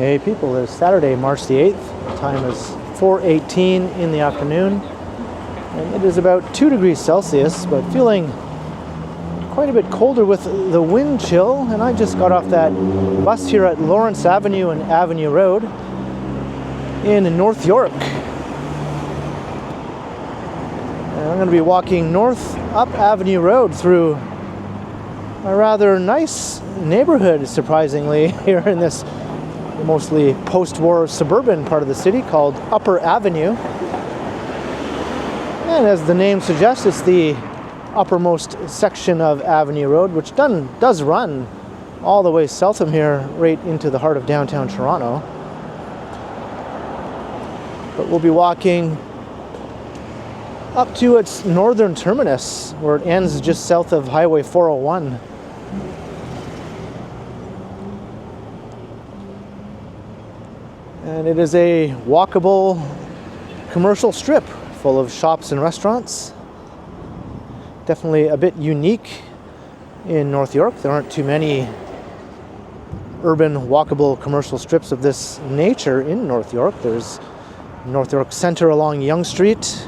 Hey people, it's Saturday, March the 8th. Time is 4:18 in the afternoon. And it is about 2 degrees Celsius, but feeling quite a bit colder with the wind chill. And I just got off that bus here at Lawrence Avenue and Avenue Road in North York. And I'm going to be walking north up Avenue Road through a rather nice neighborhood, surprisingly, here in this mostly post-war suburban part of the city called Upper Avenue. And as the name suggests, it's the uppermost section of Avenue Road, which does run all the way south from here right into the heart of downtown Toronto. But we'll be walking up to its northern terminus, where it ends just south of Highway 401. And it is a walkable commercial strip full of shops and restaurants. Definitely a bit unique in North York. There aren't too many urban walkable commercial strips of this nature in North York. There's North York Centre along Yonge Street,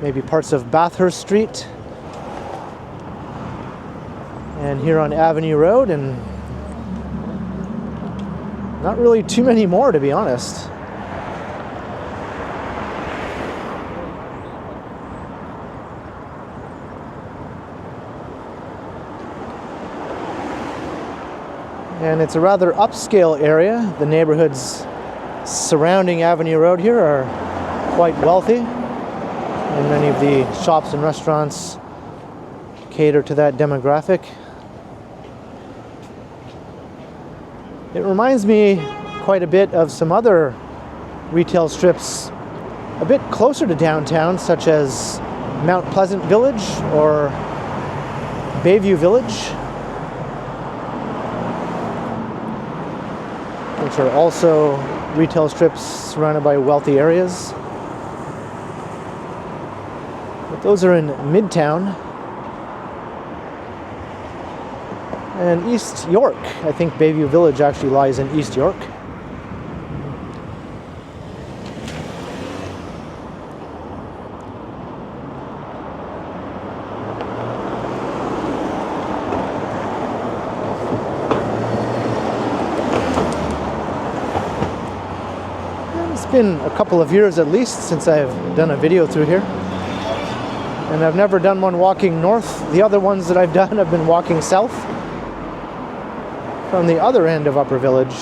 maybe parts of Bathurst Street, and here on Avenue Road, and not really too many more, to be honest. And it's a rather upscale area. The neighborhoods surrounding Avenue Road here are quite wealthy, and many of the shops and restaurants cater to that demographic. It reminds me quite a bit of some other retail strips a bit closer to downtown, such as Mount Pleasant Village or Bayview Village, which are also retail strips surrounded by wealthy areas. But those are in Midtown. And East York. I think Bayview Village actually lies in East York. And it's been a couple of years at least since I've done a video through here. And I've never done one walking north. The other ones that I've done have been walking south from the other end of Upper Village.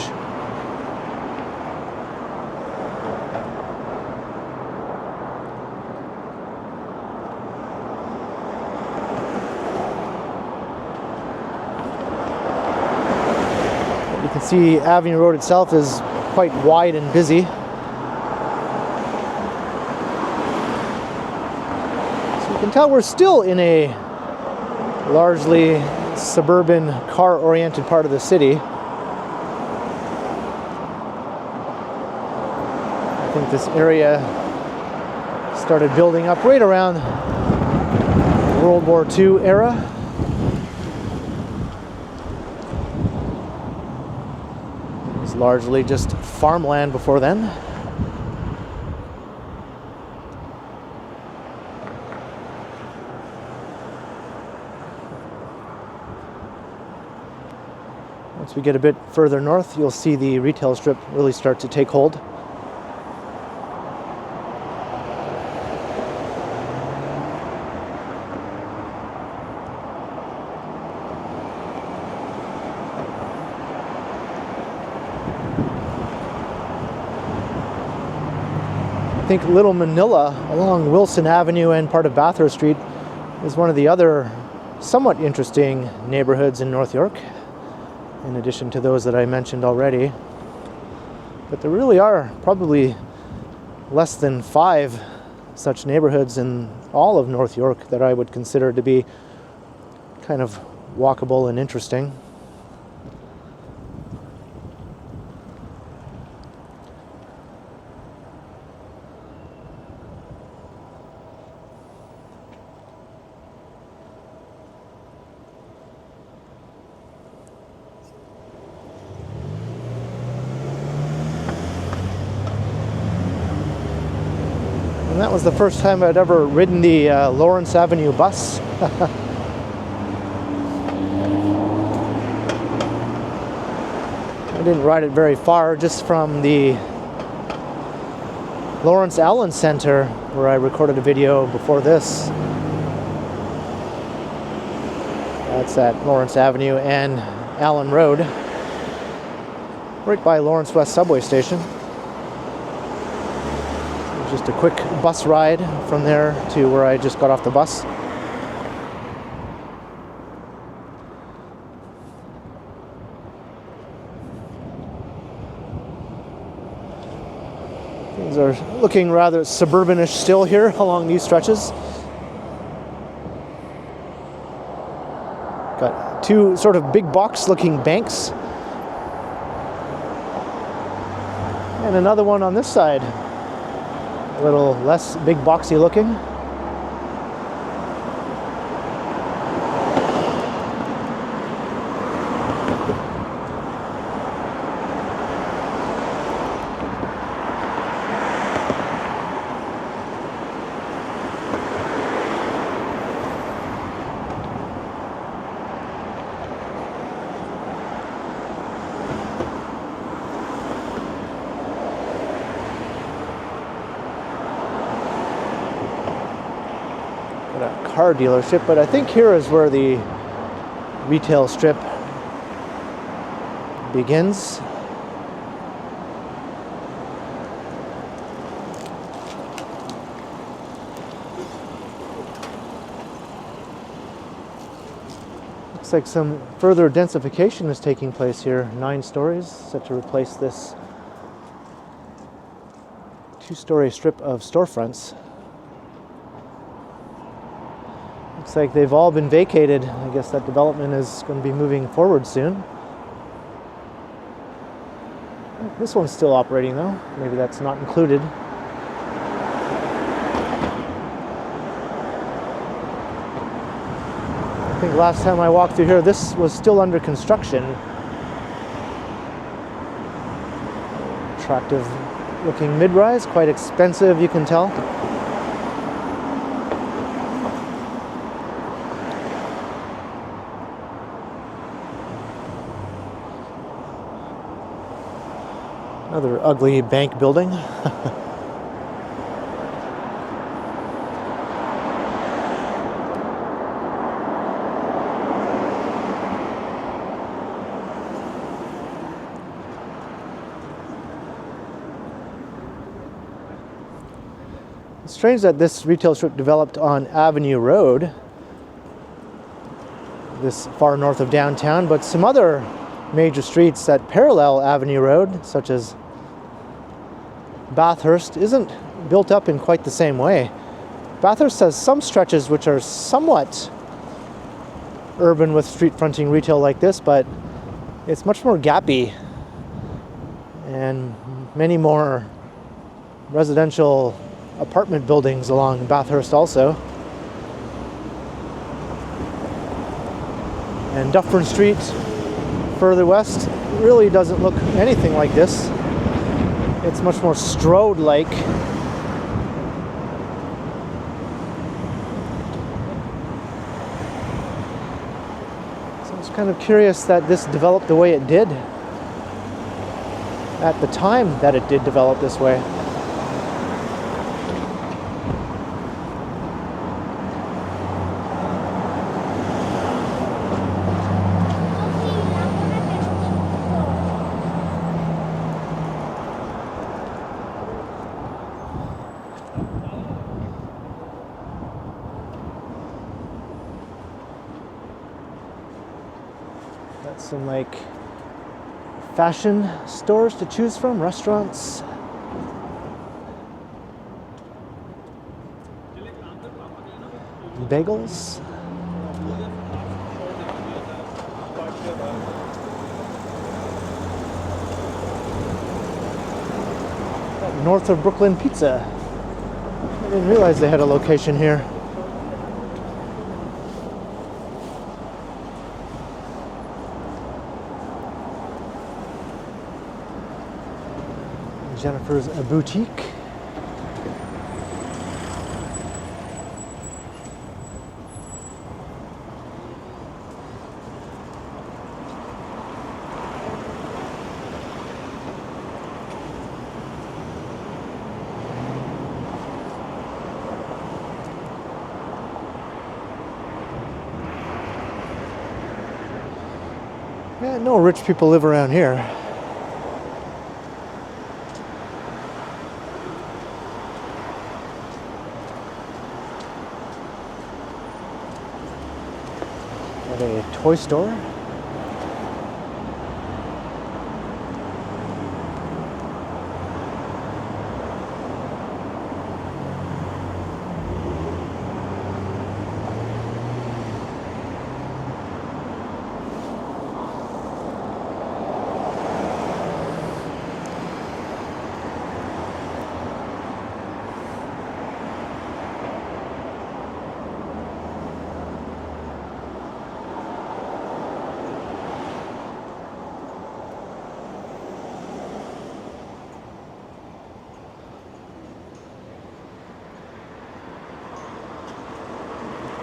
You can see Avenue Road itself is quite wide and busy. So you can tell we're still in a largely suburban, car-oriented part of the city. I think this area started building up right around World War II era. It was largely just farmland before then. Once we get a bit further north, you'll see the retail strip really start to take hold. I think Little Manila along Wilson Avenue and part of Bathurst Street is one of the other somewhat interesting neighborhoods in North York, in addition to those that I mentioned already. But there really are probably less than 5 such neighborhoods in all of North York that I would consider to be kind of walkable and interesting. And that was the first time I'd ever ridden the Lawrence Avenue bus. I didn't ride it very far, just from the Lawrence Allen Center, where I recorded a video before this. That's at Lawrence Avenue and Allen Road, right by Lawrence West Subway Station. Just a quick bus ride from there to where I just got off the bus. Things are looking rather suburbanish still here along these stretches. Got two sort of big box looking banks. And another one on this side. A little less big boxy looking. A car dealership, but I think here is where the retail strip begins. Looks like some further densification is taking place here. 9 stories set to replace this 2-story strip of storefronts. Looks like they've all been vacated. I guess that development is going to be moving forward soon. This one's still operating though. Maybe that's not included. I think last time I walked through here, this was still under construction. Attractive looking mid-rise, quite expensive, you can tell. Another ugly bank building. It's strange that this retail strip developed on Avenue Road, this far north of downtown, but some other major streets that parallel Avenue Road, such as Bathurst, isn't built up in quite the same way. Bathurst has some stretches which are somewhat urban with street fronting retail like this, but it's much more gappy and many more residential apartment buildings along Bathurst also. And Dufferin Street further west really doesn't look anything like this. It's much more Strode-like. So I was kind of curious that this developed the way it did at the time that it did develop this way. Some like fashion stores to choose from, restaurants. Bagels. North of Brooklyn Pizza. I didn't realize they had a location here. Jennifer's Boutique. Yeah, no rich people live around here. At a toy store.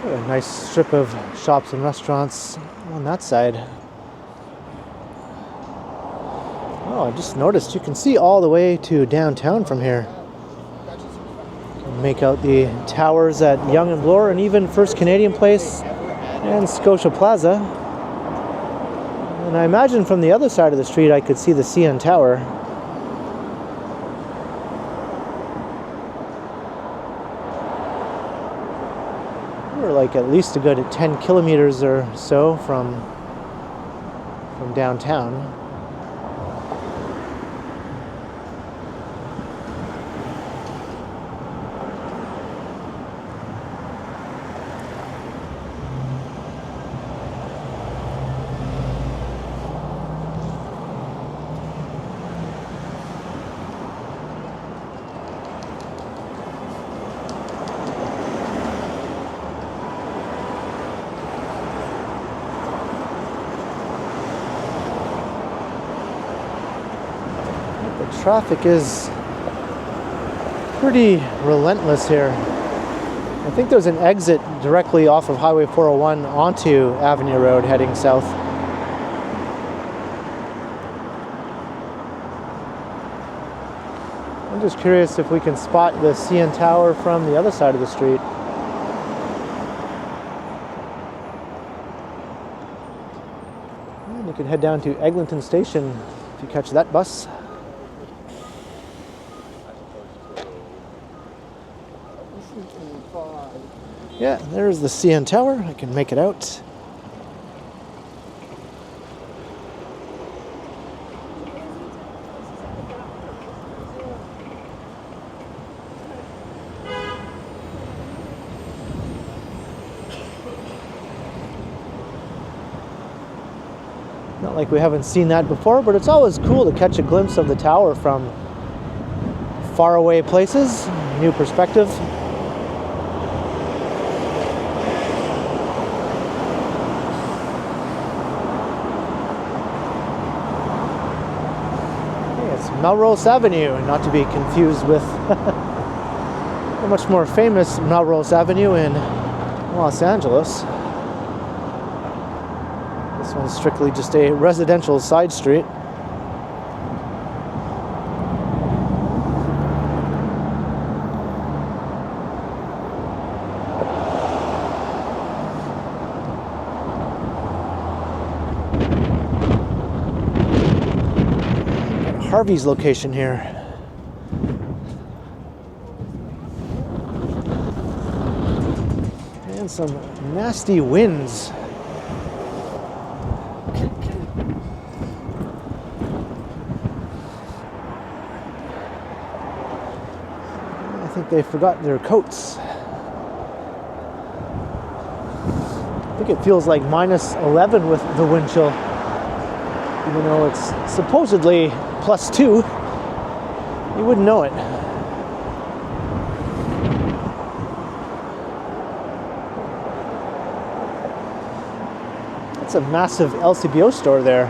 A nice strip of shops and restaurants on that side. Oh, I just noticed you can see all the way to downtown from here. You can make out the towers at Yonge and Bloor and even First Canadian Place and Scotia Plaza. And I imagine from the other side of the street I could see the CN Tower. We're like at least a good 10 kilometers or so from downtown. Traffic is pretty relentless here. I think there's an exit directly off of Highway 401 onto Avenue Road heading south. I'm just curious if we can spot the CN Tower from the other side of the street. And you can head down to Eglinton Station if you catch that bus. Yeah, there's the CN Tower. I can make it out. Not like we haven't seen that before, but it's always cool to catch a glimpse of the tower from faraway places, new perspective. Melrose Avenue, not to be confused with the much more famous Melrose Avenue in Los Angeles. This one's strictly just a residential side street. Harvey's location here. And some nasty winds. I think they forgot their coats. I think it feels like minus 11 with the wind chill, even though it's supposedly +2, you wouldn't know it. That's a massive LCBO store there.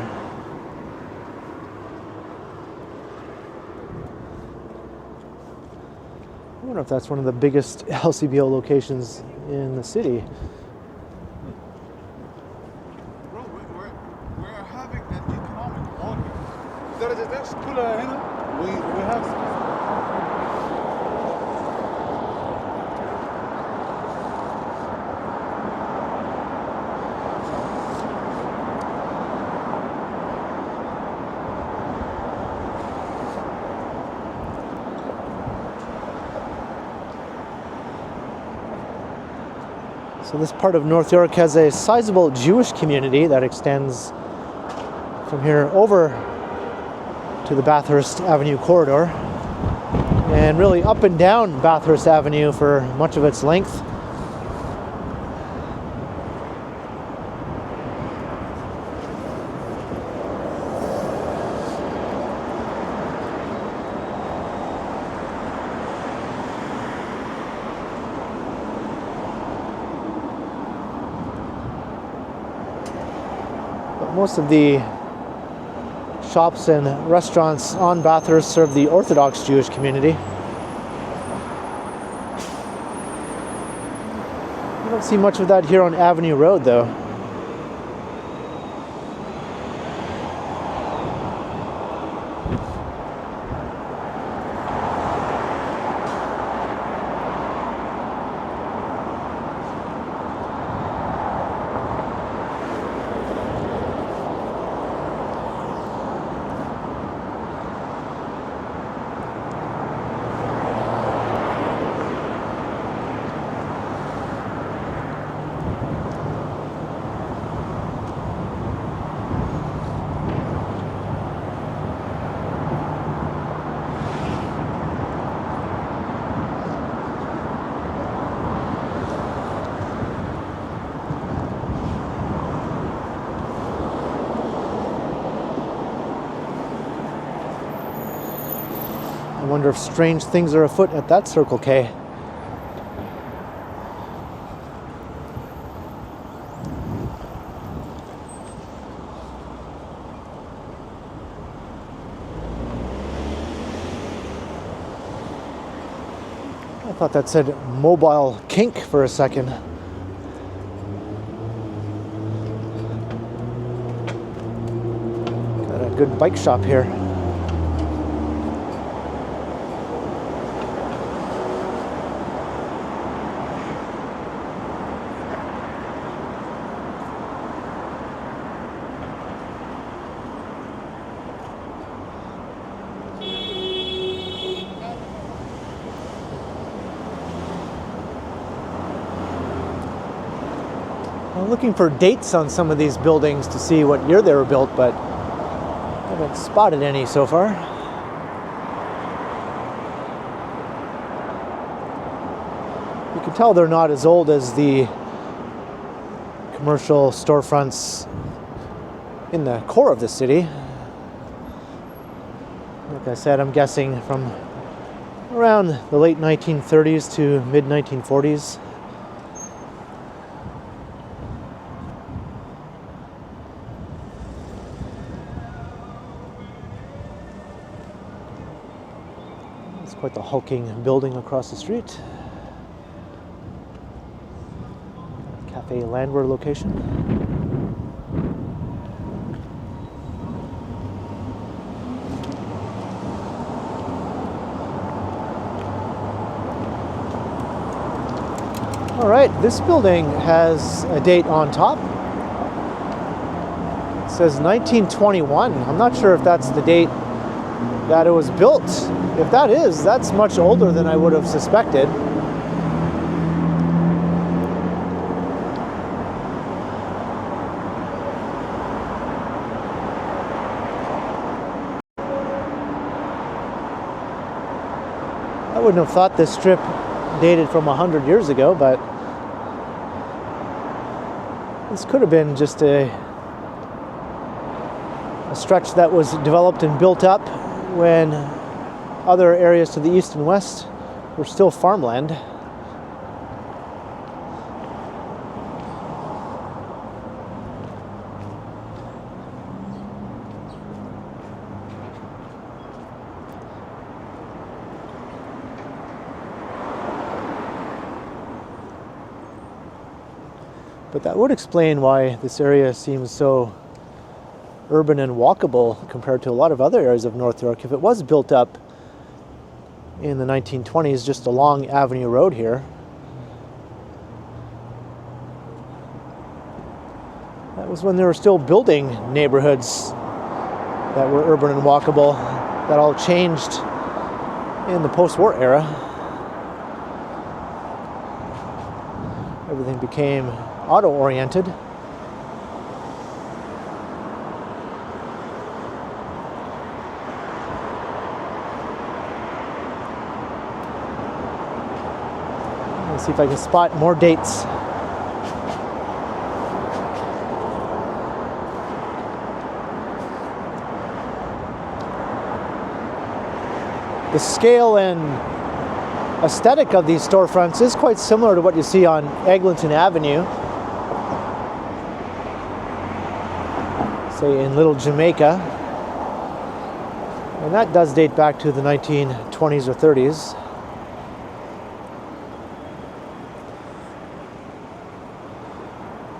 I wonder if that's one of the biggest LCBO locations in the city. We're having an economic market. درجة كلها هنا we have So this part of North York has a sizable Jewish community that extends from here over to the Bathurst Avenue corridor, and really up and down Bathurst Avenue for much of its length. But most of the shops and restaurants on Bathurst serve the Orthodox Jewish community. You don't see much of that here on Avenue Road, though. I wonder if strange things are afoot at that Circle K. I thought that said Mobile Kink for a second. Got a good bike shop here. I'm looking for dates on some of these buildings to see what year they were built, but I haven't spotted any so far. You can tell they're not as old as the commercial storefronts in the core of the city. Like I said, I'm guessing from around the late 1930s to mid 1940s. Quite the hulking building across the street. Cafe Landwehr location. All right, this building has a date on top. It says 1921. I'm not sure if that's the date that it was built. If that is, that's much older than I would have suspected. I wouldn't have thought this strip dated from 100 years ago, but this could have been just a stretch that was developed and built up when other areas to the east and west were still farmland. But that would explain why this area seems so urban and walkable compared to a lot of other areas of North York. If it was built up in the 1920s just along Avenue Road here, that was when they were still building neighborhoods that were urban and walkable. That all changed in the post-war era. everything became auto-oriented. Let's see if I can spot more dates. The scale and aesthetic of these storefronts is quite similar to what you see on Eglinton Avenue, say in Little Jamaica, and that does date back to the 1920s or 30s.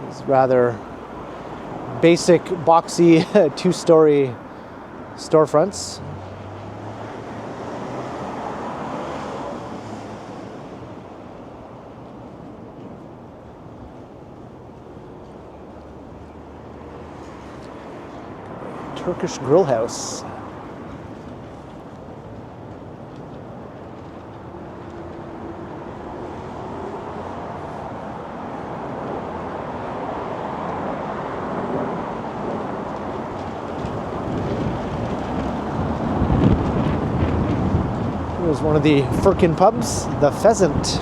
These rather basic, boxy, two-story storefronts. Turkish grill house. Here's one of the Firkin pubs, the Pheasant.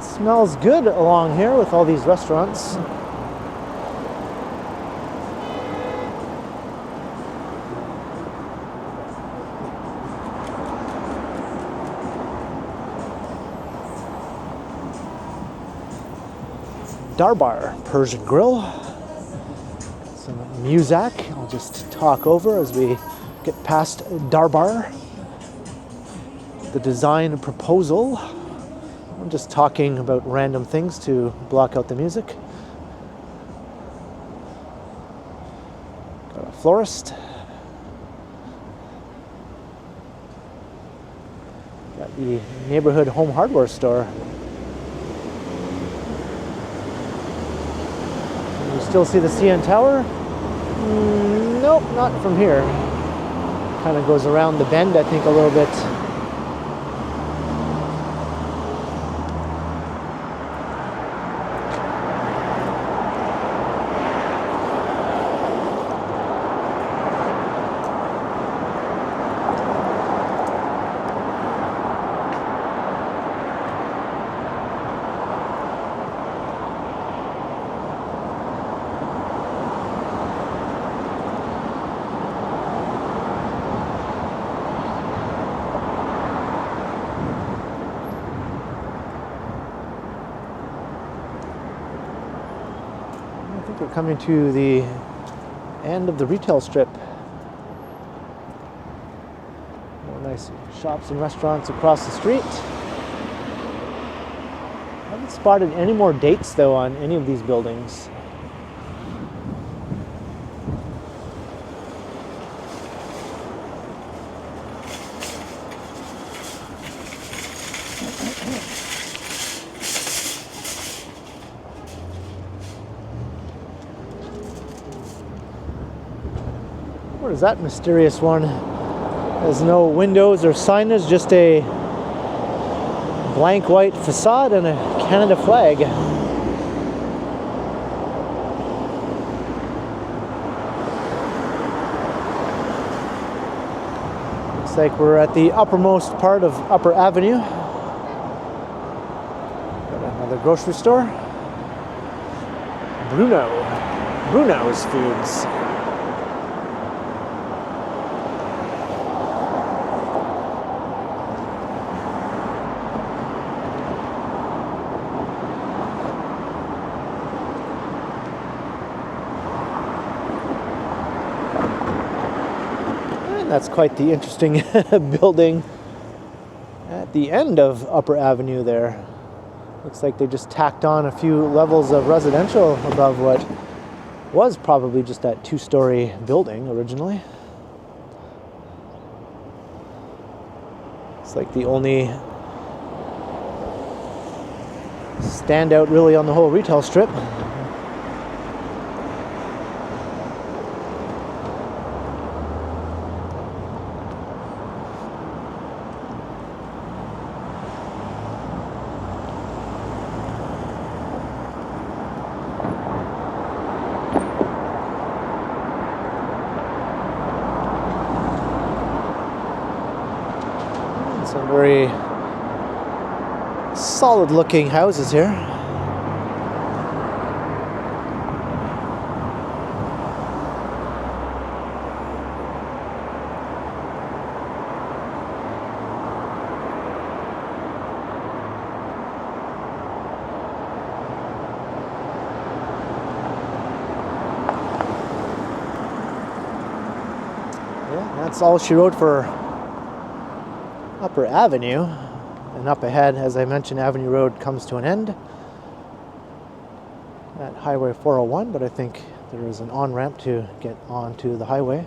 Smells good along here with all these restaurants. Darbar Persian Grill. Some Muzak I'll just talk over as we get past Darbar. The design proposal. I'm just talking about random things to block out the music. Got a florist. Got the neighborhood home hardware store. You still see the CN Tower? Nope, not from here. Kind of goes around the bend, I think, a little bit. We're coming to the end of the retail strip. More nice shops and restaurants across the street. I haven't spotted any more dates though on any of these buildings. What is that mysterious one? There's no windows or signage, just a blank white facade and a Canada flag. Looks like we're at the uppermost part of Upper Avenue. Got another grocery store. Bruno's Foods. That's quite the interesting building at the end of Upper Avenue there. Looks like they just tacked on a few levels of residential above what was probably just that two-story building originally. It's like the only stand out really on the whole retail strip. Some very solid looking houses here. Yeah, that's all she wrote for Upper Avenue. And up ahead, as I mentioned, Avenue Road comes to an end at Highway 401, but I think there is an on-ramp to get onto the highway.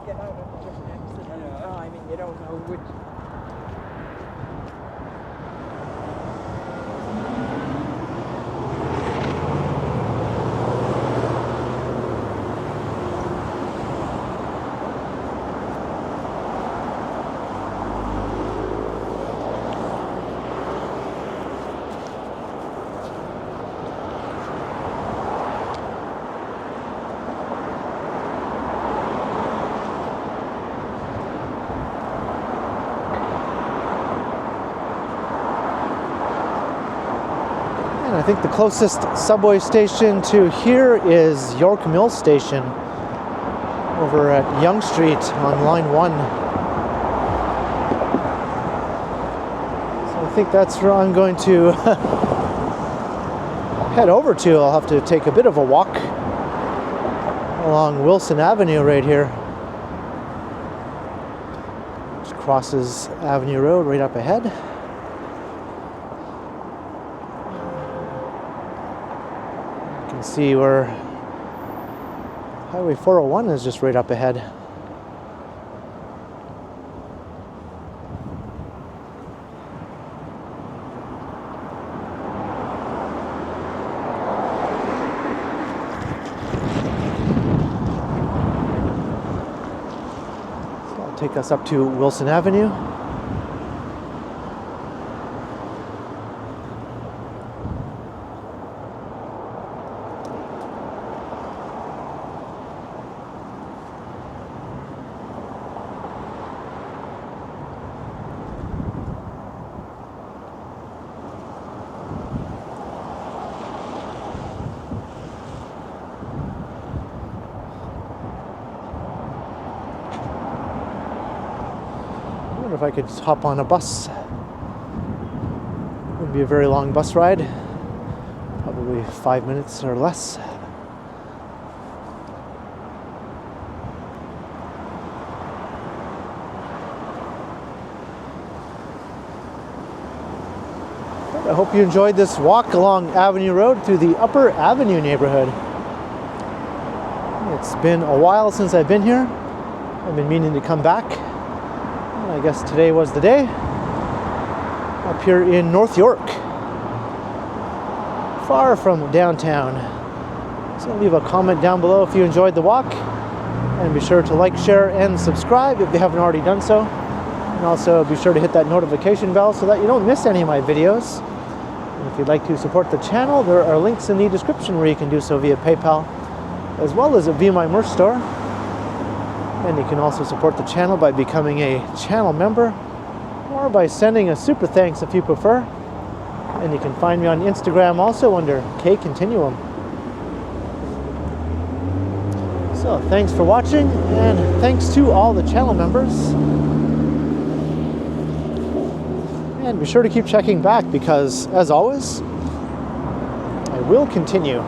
Get out of a different exit. I mean, you don't know which. And I think the closest subway station to here is York Mill Station over at Yonge Street on line 1. So I think that's where I'm going to head over to. I'll have to take a bit of a walk along Wilson Avenue right here, which crosses Avenue Road right up ahead. See where Highway 401 is just right up ahead. So I'll take us up to Wilson Avenue. If I could just hop on a bus. Wouldn't be a very long bus ride, probably 5 minutes or less. I hope you enjoyed this walk along Avenue Road through the Upper Avenue neighborhood. It's been a while since I've been here. I've been meaning to come back. I guess today was the day. Up here in North York, far from downtown. So leave a comment down below if you enjoyed the walk, and be sure to like, share, and subscribe if you haven't already done so. And also be sure to hit that notification bell so that you don't miss any of my videos. And if you'd like to support the channel, there are links in the description where you can do so via PayPal, as well as via my merch store. And you can also support the channel by becoming a channel member or by sending a super thanks if you prefer. And you can find me on Instagram also under KContinuum. So thanks for watching, and thanks to all the channel members. And be sure to keep checking back because, as always, I will continue.